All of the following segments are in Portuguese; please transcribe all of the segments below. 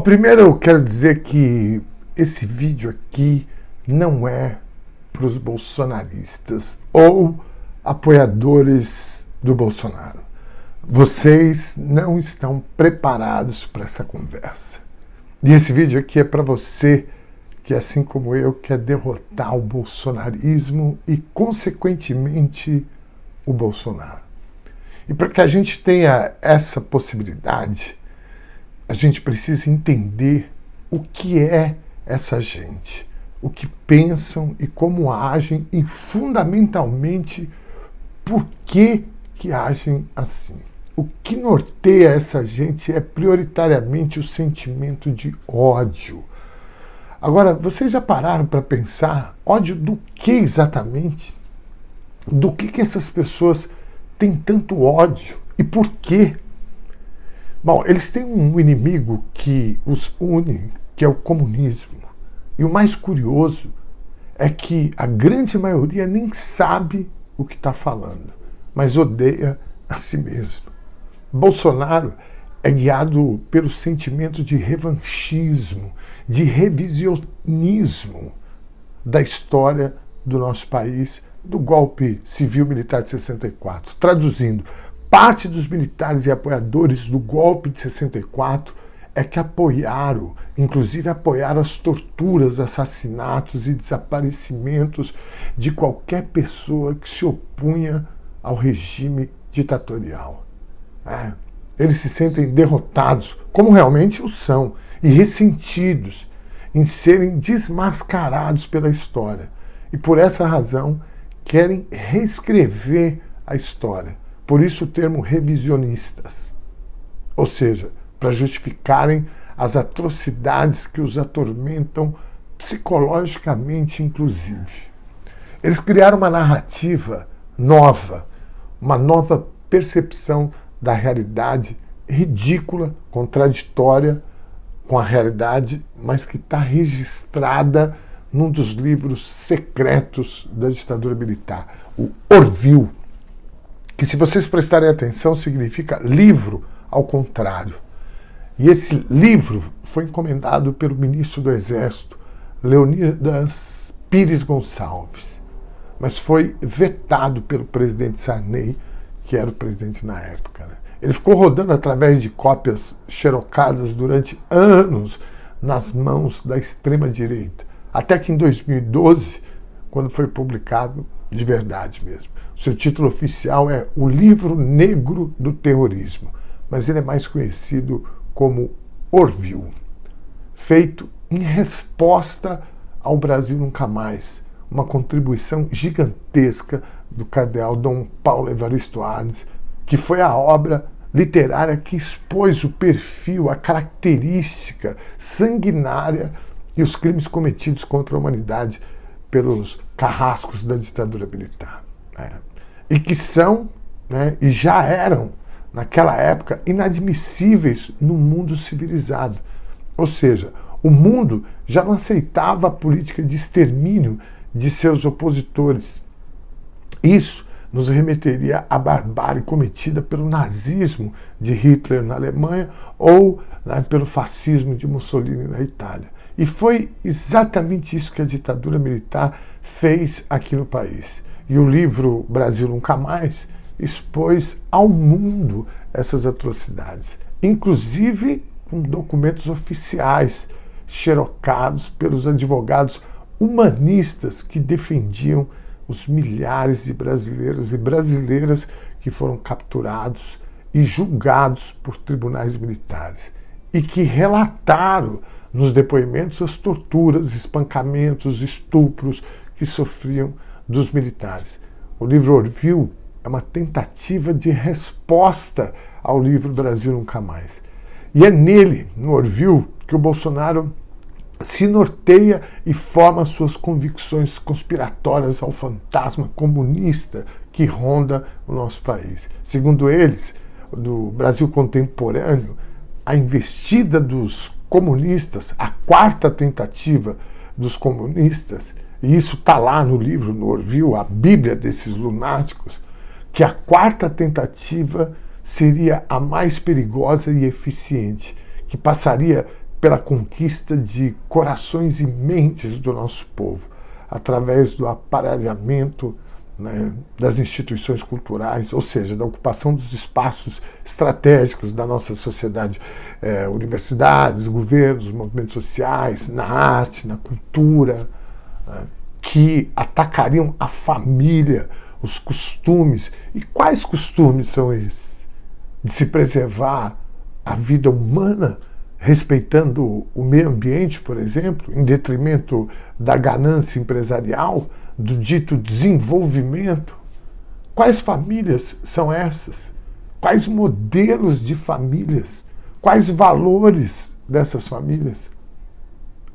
Primeiro eu quero dizer que esse vídeo aqui não é para os bolsonaristas ou apoiadores do Bolsonaro. Vocês não estão preparados para essa conversa. E esse vídeo aqui é para você que, assim como eu, quer derrotar o bolsonarismo e, consequentemente, o Bolsonaro. E para que a gente tenha essa possibilidade, a gente precisa entender o que é essa gente, o que pensam e como agem e, fundamentalmente, por que agem assim. O que norteia essa gente é prioritariamente o sentimento de ódio. Agora, vocês já pararam para pensar ódio do que exatamente? Do que essas pessoas têm tanto ódio e por quê? Bom, eles têm um inimigo que os une, que é o comunismo. E o mais curioso é que a grande maioria nem sabe o que está falando, mas odeia a si mesmo. Bolsonaro é guiado pelo sentimento de revanchismo, de revisionismo da história do nosso país, do golpe civil-militar de 64. Traduzindo, parte dos militares e apoiadores do golpe de 64 é que apoiaram, inclusive apoiaram as torturas, assassinatos e desaparecimentos de qualquer pessoa que se opunha ao regime ditatorial. Eles se sentem derrotados, como realmente o são, e ressentidos em serem desmascarados pela história. E por essa razão querem reescrever a história. Por isso o termo revisionistas. Ou seja, para justificarem as atrocidades que os atormentam psicologicamente, inclusive. Eles criaram uma narrativa nova, uma nova percepção da realidade ridícula, contraditória com a realidade, mas que está registrada num dos livros secretos da ditadura militar, o Orville, que, se vocês prestarem atenção, significa livro ao contrário. E esse livro foi encomendado pelo ministro do Exército, Leonidas Pires Gonçalves, mas foi vetado pelo presidente Sarney, que era o presidente na época. Ele ficou rodando através de cópias xerocadas durante anos nas mãos da extrema-direita, até que em 2012, quando foi publicado de verdade mesmo. O seu título oficial é O Livro Negro do Terrorismo, mas ele é mais conhecido como Orville, feito em resposta ao Brasil Nunca Mais, uma contribuição gigantesca do cardeal Dom Paulo Evaristo Arnes, que foi a obra literária que expôs o perfil, a característica sanguinária e os crimes cometidos contra a humanidade pelos carrascos da ditadura militar. E que são, e já eram, naquela época, inadmissíveis no mundo civilizado. Ou seja, o mundo já não aceitava a política de extermínio de seus opositores. Isso nos remeteria à barbárie cometida pelo nazismo de Hitler na Alemanha ou pelo fascismo de Mussolini na Itália. E foi exatamente isso que a ditadura militar fez aqui no país. E o livro Brasil Nunca Mais expôs ao mundo essas atrocidades, inclusive com documentos oficiais xerocados pelos advogados humanistas que defendiam os milhares de brasileiros e brasileiras que foram capturados e julgados por tribunais militares e que relataram nos depoimentos as torturas, espancamentos, estupros que sofriam dos militares. O livro Orville é uma tentativa de resposta ao livro Brasil Nunca Mais. E é nele, no Orville, que o Bolsonaro se norteia e forma suas convicções conspiratórias ao fantasma comunista que ronda o nosso país. Segundo eles, do Brasil contemporâneo, a investida dos comunistas, a quarta tentativa dos comunistas, e isso está lá no livro, no Orville, a Bíblia desses lunáticos, que a quarta tentativa seria a mais perigosa e eficiente, que passaria pela conquista de corações e mentes do nosso povo, através do aparelhamento, né, das instituições culturais, ou seja, da ocupação dos espaços estratégicos da nossa sociedade, universidades, governos, movimentos sociais, na arte, na cultura, que atacariam a família, os costumes. E quais costumes são esses? De se preservar a vida humana, respeitando o meio ambiente, por exemplo, em detrimento da ganância empresarial, do dito desenvolvimento. Quais famílias são essas? Quais modelos de famílias? Quais valores dessas famílias?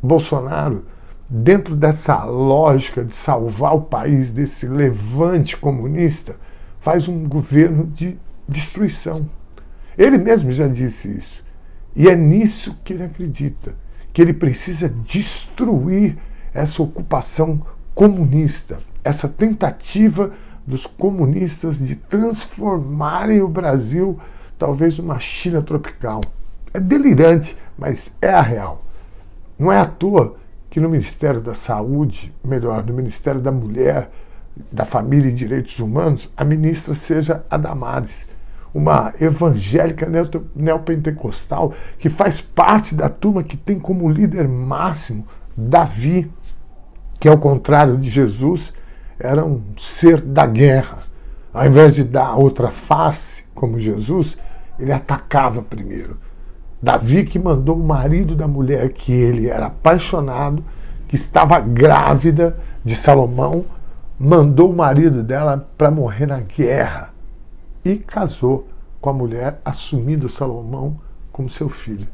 Bolsonaro, dentro dessa lógica de salvar o país desse levante comunista, faz um governo de destruição. Ele mesmo já disse isso. E é nisso que ele acredita, que ele precisa destruir essa ocupação comunista, essa tentativa dos comunistas de transformarem o Brasil talvez numa China tropical. É delirante, mas é a real. Não é à toa que no Ministério da Saúde, melhor, no Ministério da Mulher, da Família e Direitos Humanos, a ministra seja a Damares, uma evangélica neopentecostal que faz parte da turma que tem como líder máximo Davi, que ao contrário de Jesus, era um ser da guerra. Ao invés de dar outra face, como Jesus, ele atacava primeiro. Davi que mandou o marido da mulher que ele era apaixonado, que estava grávida de Salomão, mandou o marido dela para morrer na guerra e casou com a mulher, assumindo Salomão como seu filho.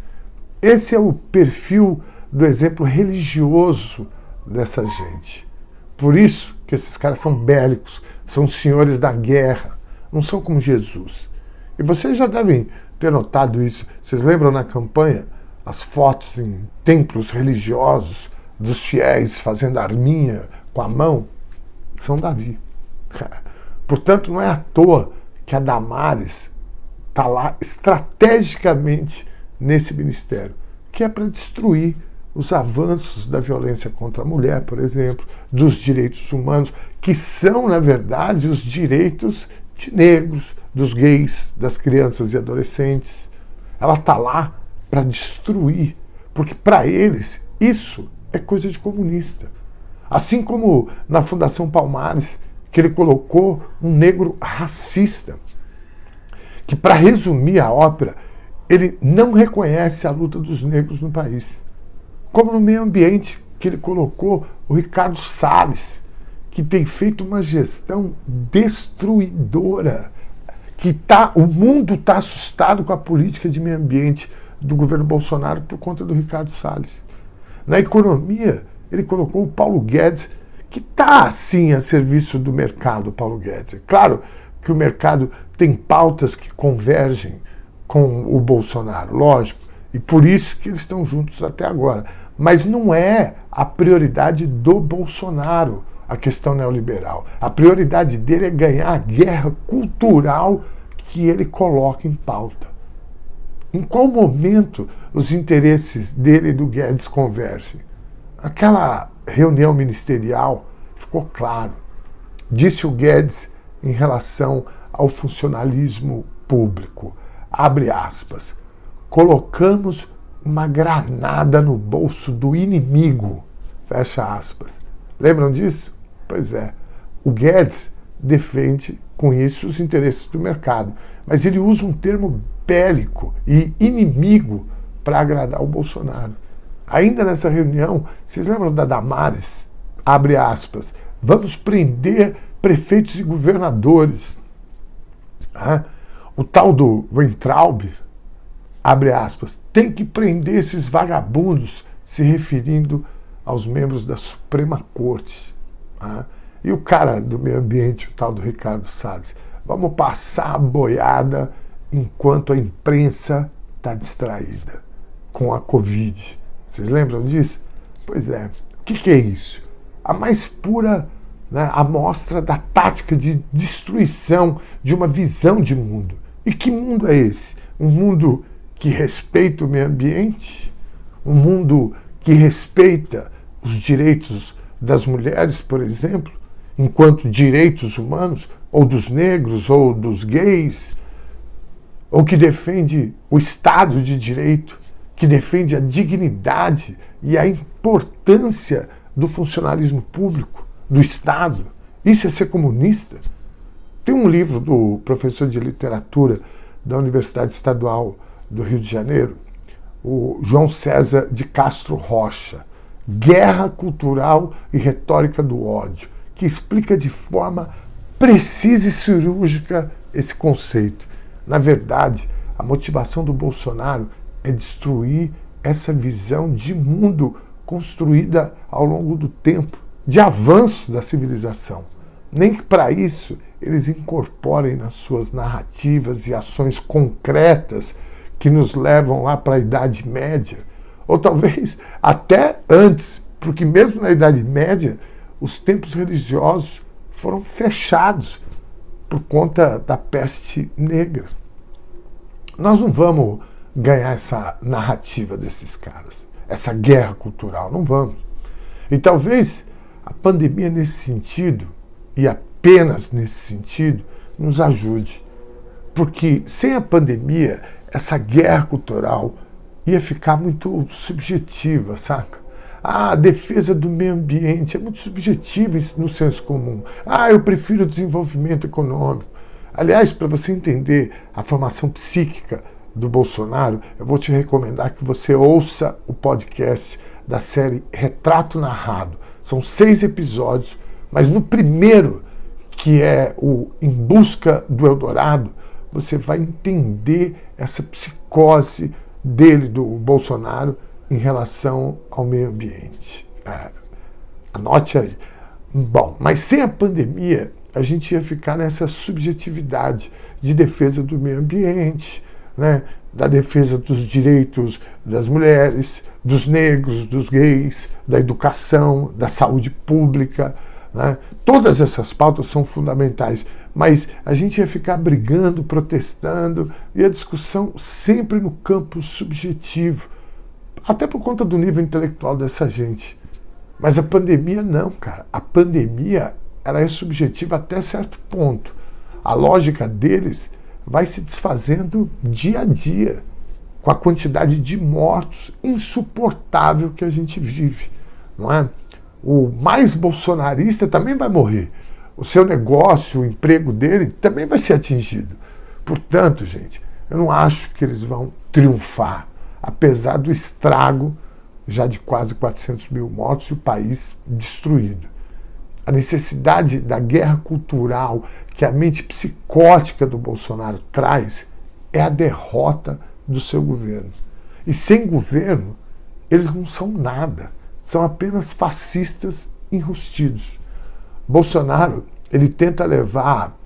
Esse é o perfil do exemplo religioso dessa gente. Por isso que esses caras são bélicos, são senhores da guerra, não são como Jesus. E vocês já devem ter notado isso. Vocês lembram na campanha as fotos em templos religiosos dos fiéis fazendo arminha com a mão? São Davi. Portanto, não é à toa que a Damares está lá estrategicamente nesse ministério, que é para destruir os avanços da violência contra a mulher, por exemplo, dos direitos humanos, que são, na verdade, os direitos de negros, dos gays, das crianças e adolescentes. Ela está lá para destruir, porque para eles isso é coisa de comunista. Assim como na Fundação Palmares, que ele colocou um negro racista, que, para resumir a ópera, ele não reconhece a luta dos negros no país. Como no meio ambiente, que ele colocou o Ricardo Salles, que tem feito uma gestão destruidora, o mundo está assustado com a política de meio ambiente do governo Bolsonaro por conta do Ricardo Salles. Na economia, ele colocou o Paulo Guedes, que está, sim, a serviço do mercado, Paulo Guedes. É claro que o mercado tem pautas que convergem com o Bolsonaro, lógico, e por isso que eles estão juntos até agora. Mas não é a prioridade do Bolsonaro a questão neoliberal. A prioridade dele é ganhar a guerra cultural que ele coloca em pauta. Em qual momento os interesses dele e do Guedes convergem? Aquela reunião ministerial ficou claro. Disse o Guedes em relação ao funcionalismo público, abre aspas, colocamos uma granada no bolso do inimigo, fecha aspas. Lembram disso? Pois é. O Guedes defende com isso os interesses do mercado, mas ele usa um termo bélico e inimigo para agradar o Bolsonaro. Ainda nessa reunião, vocês lembram da Damares? Abre aspas, vamos prender prefeitos e governadores. O tal do Weintraub, abre aspas, tem que prender esses vagabundos, se referindo aos membros da Suprema Corte. E o cara do meio ambiente, o tal do Ricardo Salles, vamos passar a boiada enquanto a imprensa está distraída com a Covid. Vocês lembram disso? Pois é. O que é isso? A mais pura, né, amostra da tática de destruição de uma visão de mundo. E que mundo é esse? Um mundo que respeita o meio ambiente? um mundo que respeita os direitos das mulheres, por exemplo, enquanto direitos humanos, ou dos negros, ou dos gays, ou que defende o Estado de Direito, que defende a dignidade e a importância do funcionalismo público, do Estado. Isso é ser comunista? Tem um livro do professor de literatura da Universidade Estadual do Rio de Janeiro, o João César de Castro Rocha, Guerra Cultural e Retórica do Ódio, que explica de forma precisa e cirúrgica esse conceito. Na verdade, a motivação do Bolsonaro é destruir essa visão de mundo construída ao longo do tempo, de avanço da civilização. Nem que para isso eles incorporem nas suas narrativas e ações concretas que nos levam lá para a Idade Média, ou talvez até antes, porque mesmo na Idade Média os templos religiosos foram fechados por conta da peste negra. Nós não vamos ganhar essa narrativa desses caras, essa guerra cultural, não vamos. E talvez a pandemia nesse sentido, e apenas nesse sentido, nos ajude. Porque sem a pandemia, essa guerra cultural ia ficar muito subjetiva, saca? A defesa do meio ambiente é muito subjetiva no senso comum. Eu prefiro o desenvolvimento econômico. Aliás, para você entender a formação psíquica do Bolsonaro, eu vou te recomendar que você ouça o podcast da série Retrato Narrado. São 6 episódios, mas no primeiro, que é o Em Busca do Eldorado, você vai entender essa psicose dele, do Bolsonaro, em relação ao meio ambiente. Anote aí. Bom, mas sem a pandemia, a gente ia ficar nessa subjetividade de defesa do meio ambiente, né? Da defesa dos direitos das mulheres, dos negros, dos gays, da educação, da saúde pública, né? Todas essas pautas são fundamentais, mas a gente ia ficar brigando, protestando, e a discussão sempre no campo subjetivo, até por conta do nível intelectual dessa gente. Mas a pandemia não, cara. A pandemia, ela é subjetiva até certo ponto. A lógica deles vai se desfazendo dia a dia, com a quantidade de mortos insuportável que a gente vive, não é? O mais bolsonarista também vai morrer. O seu negócio, o emprego dele também vai ser atingido. Portanto, gente, eu não acho que eles vão triunfar, apesar do estrago já de quase 400 mil mortos e o país destruído. A necessidade da guerra cultural que a mente psicótica do Bolsonaro traz é a derrota do seu governo. E sem governo, eles não são nada. São apenas fascistas enrustidos. Bolsonaro, ele tenta levar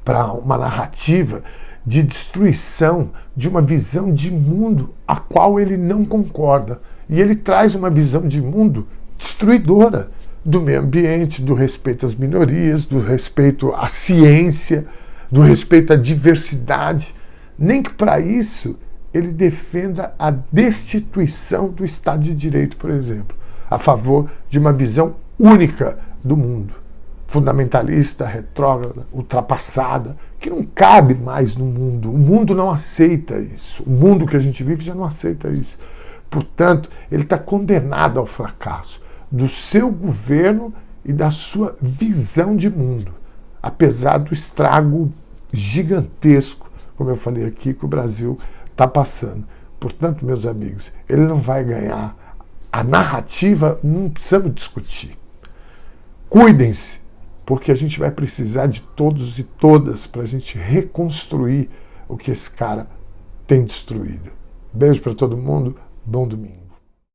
para uma narrativa de destruição de uma visão de mundo a qual ele não concorda. E ele traz uma visão de mundo destruidora do meio ambiente, do respeito às minorias, do respeito à ciência, do respeito à diversidade. Nem que para isso ele defenda a destituição do Estado de Direito, por exemplo, a favor de uma visão única do mundo, fundamentalista, retrógrada, ultrapassada, que não cabe mais no mundo. O mundo não aceita isso. O mundo que a gente vive já não aceita isso. Portanto, ele está condenado ao fracasso do seu governo e da sua visão de mundo, apesar do estrago gigantesco, como eu falei aqui, que o Brasil está passando. Portanto, meus amigos, ele não vai ganhar. A narrativa não precisamos discutir. Cuidem-se, porque a gente vai precisar de todos e todas para a gente reconstruir o que esse cara tem destruído. Beijo para todo mundo, bom domingo.